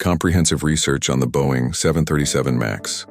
Comprehensive research on the Boeing 737 MAX.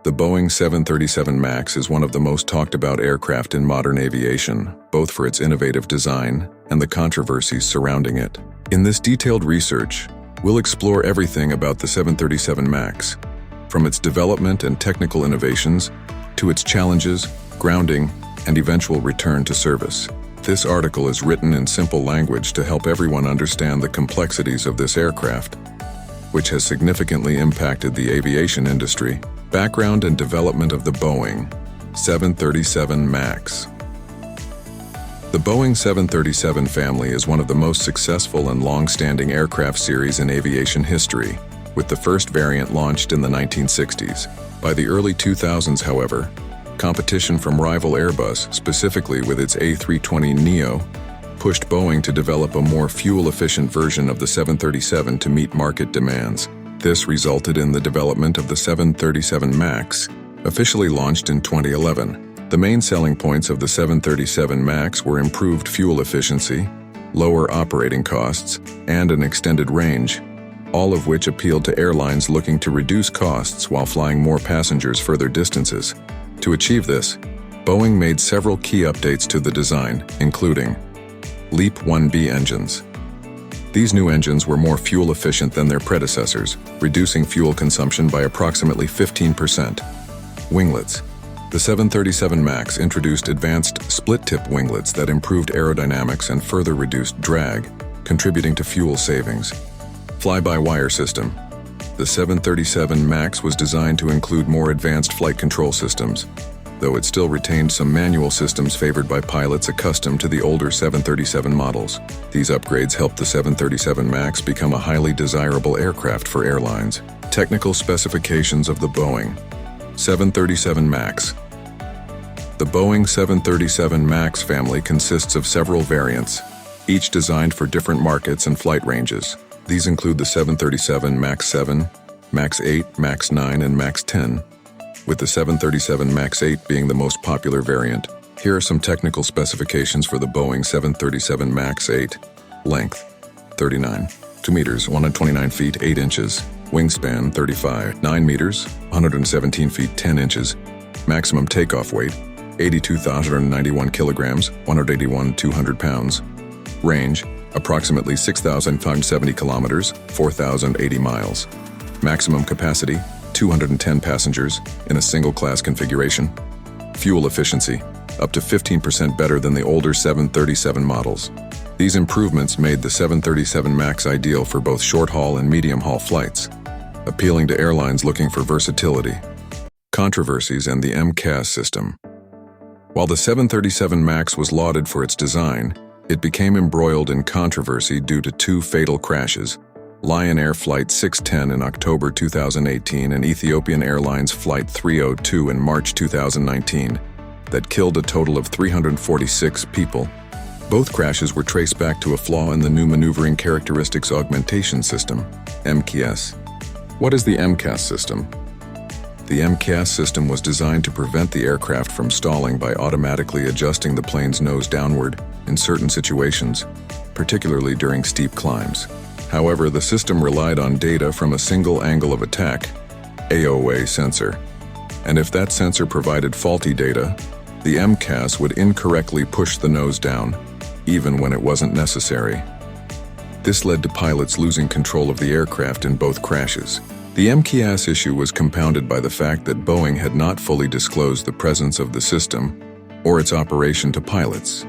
The Boeing 737 MAX is one of the most talked about aircraft in modern aviation, both for its innovative design and the controversies surrounding it. In this detailed research, we'll explore everything about the 737 MAX, from its development and technical innovations to its challenges, grounding, and eventual return to service. This article is written in simple language to help everyone understand the complexities of this aircraft, which has significantly impacted the aviation industry. Background and development of the Boeing 737 MAX. The Boeing 737 family is one of the most successful and long-standing aircraft series in aviation history, with the first variant launched in the 1960s. By the early 2000s, however, competition from rival Airbus, specifically with its A320neo, pushed Boeing to develop a more fuel-efficient version of the 737 to meet market demands. This resulted in the development of the 737 MAX, officially launched in 2011. The main selling points of the 737 MAX were improved fuel efficiency, lower operating costs, and an extended range, all of which appealed to airlines looking to reduce costs while flying more passengers further distances. To achieve this, Boeing made several key updates to the design, including LEAP 1B engines. These new engines were more fuel efficient than their predecessors, reducing fuel consumption by approximately 15%. Winglets. The 737 MAX introduced advanced split-tip winglets that improved aerodynamics and further reduced drag, contributing to fuel savings. Fly-by-wire system. The 737 MAX was designed to include more advanced flight control systems, though it still retained some manual systems favored by pilots accustomed to the older 737 models. These upgrades helped the 737 MAX become a highly desirable aircraft for airlines. Technical specifications of the Boeing 737 MAX. The Boeing 737 MAX family consists of several variants, each designed for different markets and flight ranges. These include the 737 MAX 7, MAX 8, MAX 9, and MAX 10, with the 737 MAX 8 being the most popular variant. Here are some technical specifications for the Boeing 737 MAX 8. Length, 39 meters, 129 feet, 8 inches. Wingspan, 35, 9 meters, 117 feet, 10 inches. Maximum takeoff weight, 82,091 kilograms, 181,200 pounds. Range, approximately 6,570 kilometers, 4,080 miles. Maximum capacity, 210 passengers in a single-class configuration. Fuel efficiency, up to 15% better than the older 737 models. These improvements made the 737 MAX ideal for both short-haul and medium-haul flights, appealing to airlines looking for versatility. Controversies and the MCAS system. While the 737 MAX was lauded for its design, it became embroiled in controversy due to two fatal crashes: Lion Air Flight 610 in October 2018 and Ethiopian Airlines Flight 302 in March 2019, that killed a total of 346 people. Both crashes were traced back to a flaw in the new Maneuvering Characteristics Augmentation System, MCAS. What is the MCAS system? The MCAS system was designed to prevent the aircraft from stalling by automatically adjusting the plane's nose downward in certain situations, particularly during steep climbs. However, the system relied on data from a single angle of attack, AOA sensor, and if that sensor provided faulty data, the MCAS would incorrectly push the nose down, even when it wasn't necessary. This led to pilots losing control of the aircraft in both crashes. The MCAS issue was compounded by the fact that Boeing had not fully disclosed the presence of the system or its operation to pilots,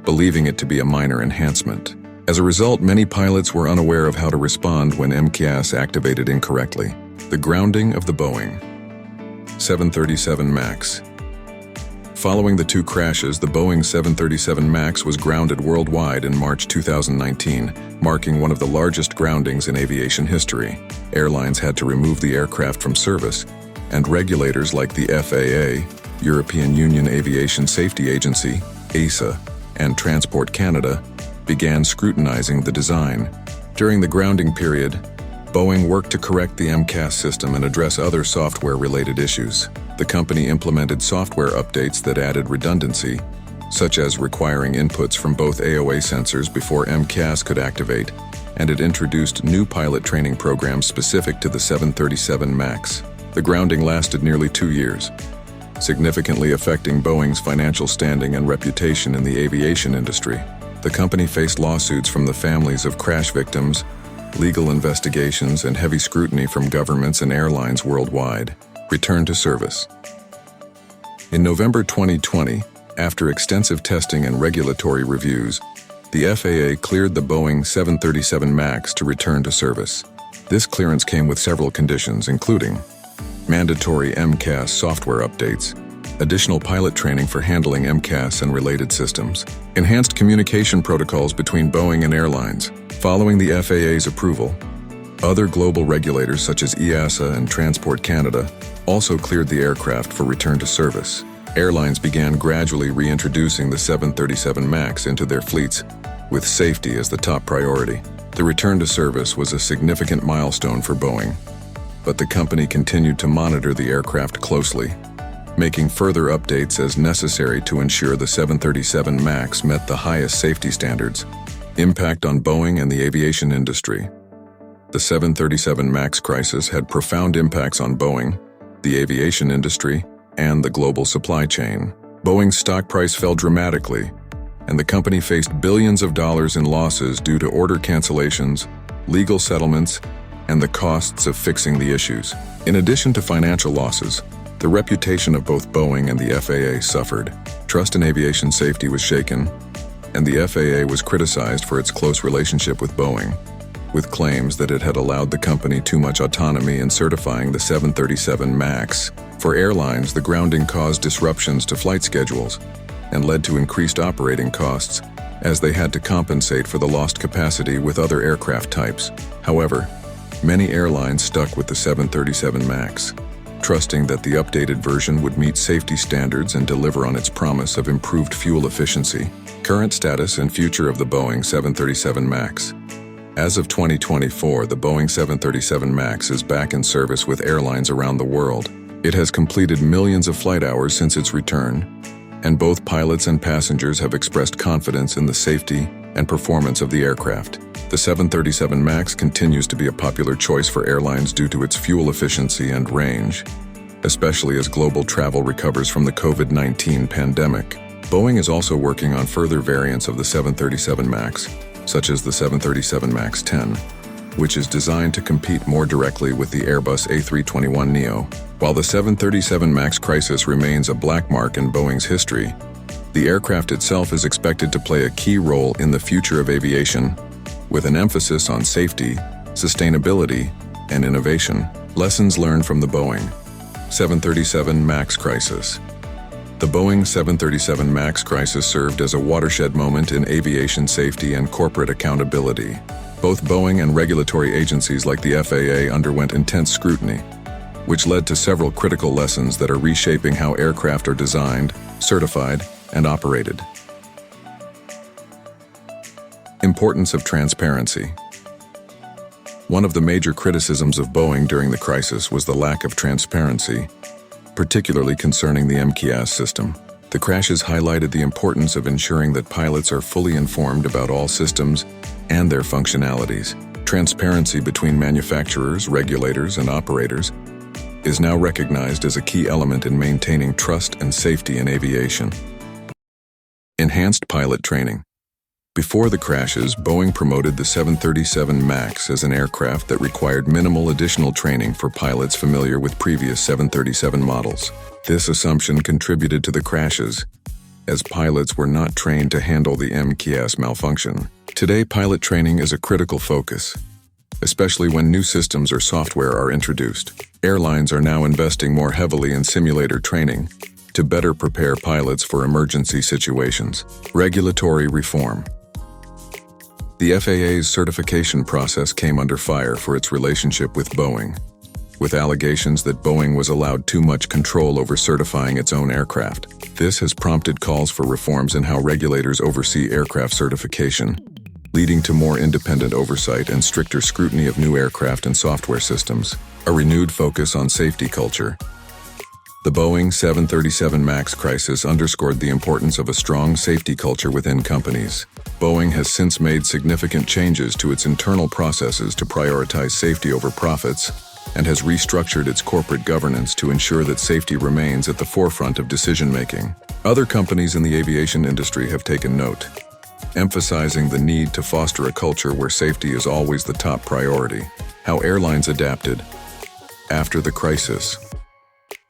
believing it to be a minor enhancement. As a result, many pilots were unaware of how to respond when MCAS activated incorrectly. The grounding of the Boeing 737 MAX. Following the two crashes, the Boeing 737 MAX was grounded worldwide in March 2019, marking one of the largest groundings in aviation history. Airlines had to remove the aircraft from service, and regulators like the FAA, European Union Aviation Safety Agency, ASA, and Transport Canada began scrutinizing the design. During the grounding period, Boeing worked to correct the MCAS system and address other software-related issues. The company implemented software updates that added redundancy, such as requiring inputs from both AOA sensors before MCAS could activate, and it introduced new pilot training programs specific to the 737 MAX. The grounding lasted nearly 2 years, significantly affecting Boeing's financial standing and reputation in the aviation industry. The company faced lawsuits from the families of crash victims, legal investigations, and heavy scrutiny from governments and airlines worldwide. Return to service. In November 2020, after extensive testing and regulatory reviews, the FAA cleared the Boeing 737 MAX to return to service. This clearance came with several conditions, including mandatory MCAS software updates, additional pilot training for handling MCAS and related systems, enhanced communication protocols between Boeing and airlines. Following the FAA's approval, other global regulators such as EASA and Transport Canada also cleared the aircraft for return to service. Airlines began gradually reintroducing the 737 MAX into their fleets, with safety as the top priority. The return to service was a significant milestone for Boeing, but the company continued to monitor the aircraft closely, making further updates as necessary to ensure the 737 MAX met the highest safety standards. Impact on Boeing and the aviation industry. The 737 MAX crisis had profound impacts on Boeing, the aviation industry, and the global supply chain. Boeing's stock price fell dramatically, and the company faced billions of dollars in losses due to order cancellations, legal settlements, and the costs of fixing the issues. In addition to financial losses, the reputation of both Boeing and the FAA suffered. Trust in aviation safety was shaken, and the FAA was criticized for its close relationship with Boeing, with claims that it had allowed the company too much autonomy in certifying the 737 MAX. For airlines, the grounding caused disruptions to flight schedules and led to increased operating costs as they had to compensate for the lost capacity with other aircraft types. However, many airlines stuck with the 737 MAX, trusting that the updated version would meet safety standards and deliver on its promise of improved fuel efficiency. Current status and future of the Boeing 737 MAX. As of 2024, the Boeing 737 MAX is back in service with airlines around the world. It has completed millions of flight hours since its return, and both pilots and passengers have expressed confidence in the safety and performance of the aircraft. The 737 MAX continues to be a popular choice for airlines due to its fuel efficiency and range, especially as global travel recovers from the COVID-19 pandemic. Boeing is also working on further variants of the 737 MAX, such as the 737 MAX 10, which is designed to compete more directly with the Airbus A321neo. While the 737 MAX crisis remains a black mark in Boeing's history, the aircraft itself is expected to play a key role in the future of aviation, with an emphasis on safety, sustainability, and innovation. Lessons learned from the Boeing 737 MAX crisis. The Boeing 737 MAX crisis served as a watershed moment in aviation safety and corporate accountability. Both Boeing and regulatory agencies like the FAA underwent intense scrutiny, which led to several critical lessons that are reshaping how aircraft are designed, certified, and operated. Importance of transparency. One of the major criticisms of Boeing during the crisis was the lack of transparency, particularly concerning the MCAS system. The crashes highlighted the importance of ensuring that pilots are fully informed about all systems and their functionalities. Transparency between manufacturers, regulators, and operators is now recognized as a key element in maintaining trust and safety in aviation. Enhanced pilot training. Before the crashes, Boeing promoted the 737 MAX as an aircraft that required minimal additional training for pilots familiar with previous 737 models. This assumption contributed to the crashes, as pilots were not trained to handle the MCAS malfunction. Today, pilot training is a critical focus, especially when new systems or software are introduced. Airlines are now investing more heavily in simulator training to better prepare pilots for emergency situations. Regulatory reform. The FAA's certification process came under fire for its relationship with Boeing, with allegations that Boeing was allowed too much control over certifying its own aircraft. This has prompted calls for reforms in how regulators oversee aircraft certification, leading to more independent oversight and stricter scrutiny of new aircraft and software systems. A renewed focus on safety culture. The Boeing 737 MAX crisis underscored the importance of a strong safety culture within companies. Boeing has since made significant changes to its internal processes to prioritize safety over profits, and has restructured its corporate governance to ensure that safety remains at the forefront of decision-making. Other companies in the aviation industry have taken note, emphasizing the need to foster a culture where safety is always the top priority. How airlines adapted after the crisis.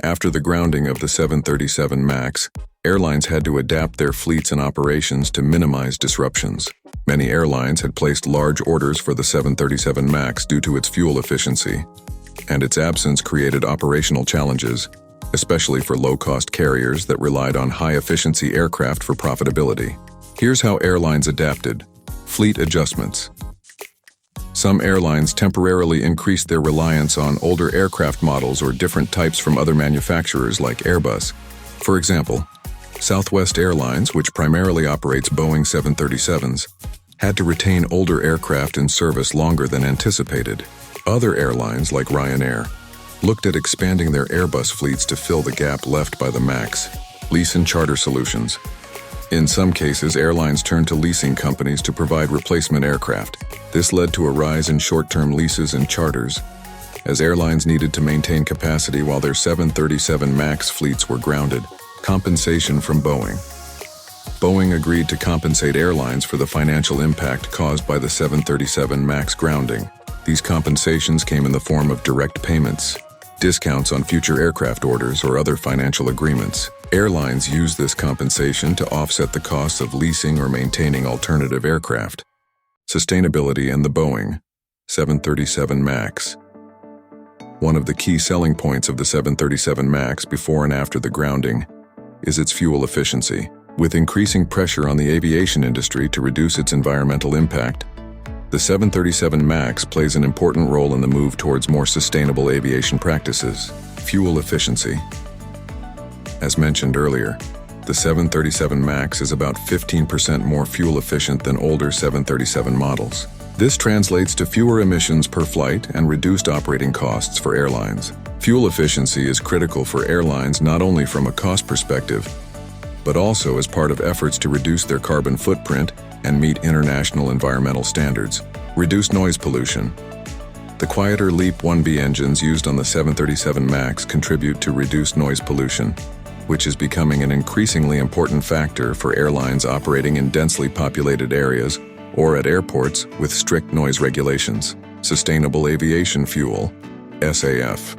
After the grounding of the 737 MAX, airlines had to adapt their fleets and operations to minimize disruptions. Many airlines had placed large orders for the 737 MAX due to its fuel efficiency, and its absence created operational challenges, especially for low-cost carriers that relied on high-efficiency aircraft for profitability. Here's how airlines adapted. Fleet adjustments. Some airlines temporarily increased their reliance on older aircraft models or different types from other manufacturers like Airbus. For example, Southwest Airlines, which primarily operates Boeing 737s, had to retain older aircraft in service longer than anticipated. Other airlines, like Ryanair, looked at expanding their Airbus fleets to fill the gap left by the MAX. Lease and charter solutions. In some cases, airlines turned to leasing companies to provide replacement aircraft. This led to a rise in short-term leases and charters, as airlines needed to maintain capacity while their 737 MAX fleets were grounded. Compensation from Boeing. Boeing agreed to compensate airlines for the financial impact caused by the 737 MAX grounding. These compensations came in the form of direct payments, discounts on future aircraft orders, or other financial agreements. Airlines used this compensation to offset the costs of leasing or maintaining alternative aircraft. Sustainability and the Boeing 737 MAX. One of the key selling points of the 737 MAX before and after the grounding is its fuel efficiency. With increasing pressure on the aviation industry to reduce its environmental impact, the 737 MAX plays an important role in the move towards more sustainable aviation practices. Fuel efficiency. As mentioned earlier, the 737 MAX is about 15% more fuel efficient than older 737 models. This translates to fewer emissions per flight and reduced operating costs for airlines. Fuel efficiency is critical for airlines not only from a cost perspective, but also as part of efforts to reduce their carbon footprint and meet international environmental standards. Reduce noise pollution. The quieter LEAP 1B engines used on the 737 MAX contribute to reduced noise pollution, which is becoming an increasingly important factor for airlines operating in densely populated areas or at airports with strict noise regulations. Sustainable aviation fuel, SAF.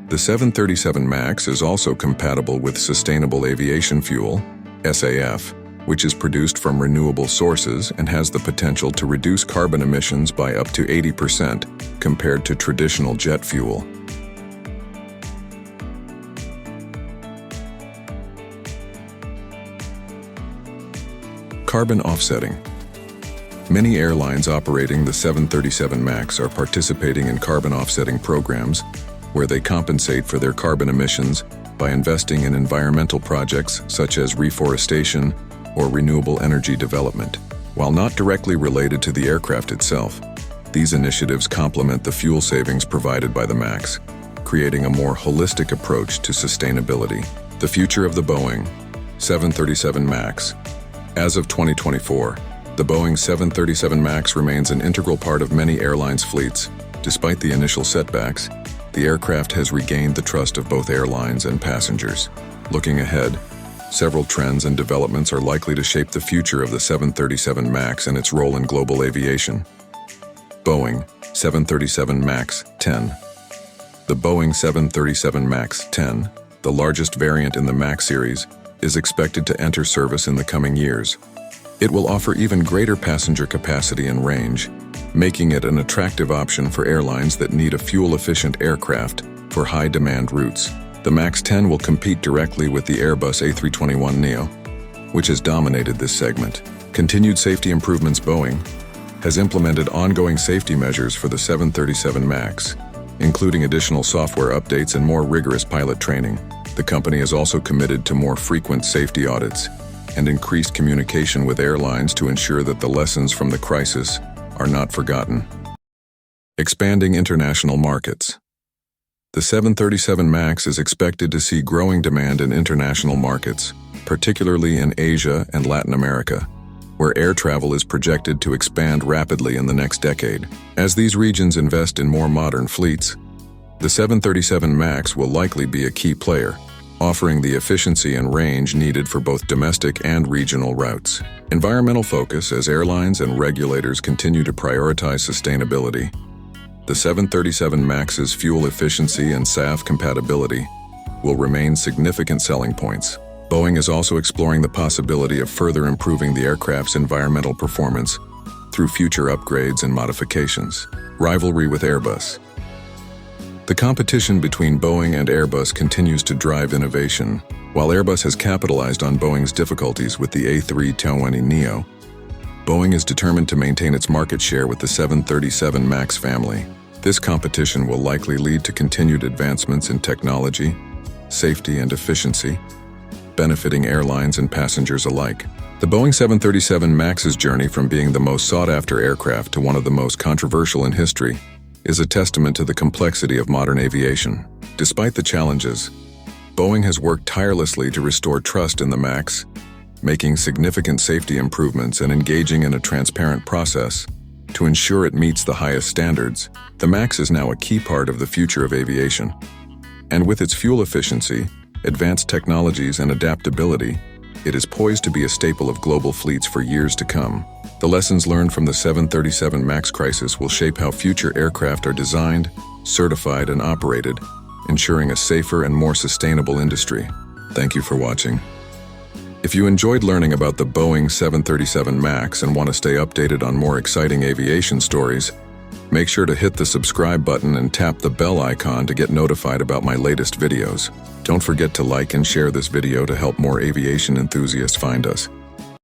The 737 MAX is also compatible with sustainable aviation fuel, SAF, which is produced from renewable sources and has the potential to reduce carbon emissions by up to 80% compared to traditional jet fuel. Carbon offsetting. Many airlines operating the 737 MAX are participating in carbon offsetting programs where they compensate for their carbon emissions by investing in environmental projects such as reforestation or renewable energy development. While not directly related to the aircraft itself, these initiatives complement the fuel savings provided by the MAX, creating a more holistic approach to sustainability. The future of the Boeing 737 MAX. As of 2024, the Boeing 737 MAX remains an integral part of many airlines' fleets. Despite the initial setbacks, the aircraft has regained the trust of both airlines and passengers. Looking ahead, several trends and developments are likely to shape the future of the 737 MAX and its role in global aviation. Boeing 737 MAX 10. The Boeing 737 MAX 10, the largest variant in the MAX series, is expected to enter service in the coming years. It will offer even greater passenger capacity and range, making it an attractive option for airlines that need a fuel-efficient aircraft for high-demand routes. The MAX 10 will compete directly with the Airbus A321neo, which has dominated this segment. Continued safety improvements. Boeing has implemented ongoing safety measures for the 737 MAX, including additional software updates and more rigorous pilot training. The company is also committed to more frequent safety audits and increased communication with airlines to ensure that the lessons from the crisis are not forgotten. Expanding international markets. The 737 MAX is expected to see growing demand in international markets, particularly in Asia and Latin America, where air travel is projected to expand rapidly in the next decade. As these regions invest in more modern fleets, the 737 MAX will likely be a key player, offering the efficiency and range needed for both domestic and regional routes. Environmental focus as airlines and regulators continue to prioritize sustainability. The 737 MAX's fuel efficiency and SAF compatibility will remain significant selling points. Boeing is also exploring the possibility of further improving the aircraft's environmental performance through future upgrades and modifications. Rivalry with Airbus. The competition between Boeing and Airbus continues to drive innovation. While Airbus has capitalized on Boeing's difficulties with the A320neo, Boeing is determined to maintain its market share with the 737 MAX family. This competition will likely lead to continued advancements in technology, safety, and efficiency, benefiting airlines and passengers alike. The Boeing 737 MAX's journey from being the most sought-after aircraft to one of the most controversial in history is a testament to the complexity of modern aviation. Despite the challenges, Boeing has worked tirelessly to restore trust in the MAX, making significant safety improvements and engaging in a transparent process to ensure it meets the highest standards. The MAX is now a key part of the future of aviation, and with its fuel efficiency, advanced technologies, and adaptability, it is poised to be a staple of global fleets for years to come. The lessons learned from the 737 MAX crisis will shape how future aircraft are designed, certified, and operated, ensuring a safer and more sustainable industry. Thank you for watching. If you enjoyed learning about the Boeing 737 MAX and want to stay updated on more exciting aviation stories, make sure to hit the subscribe button and tap the bell icon to get notified about my latest videos. Don't forget to like and share this video to help more aviation enthusiasts find us.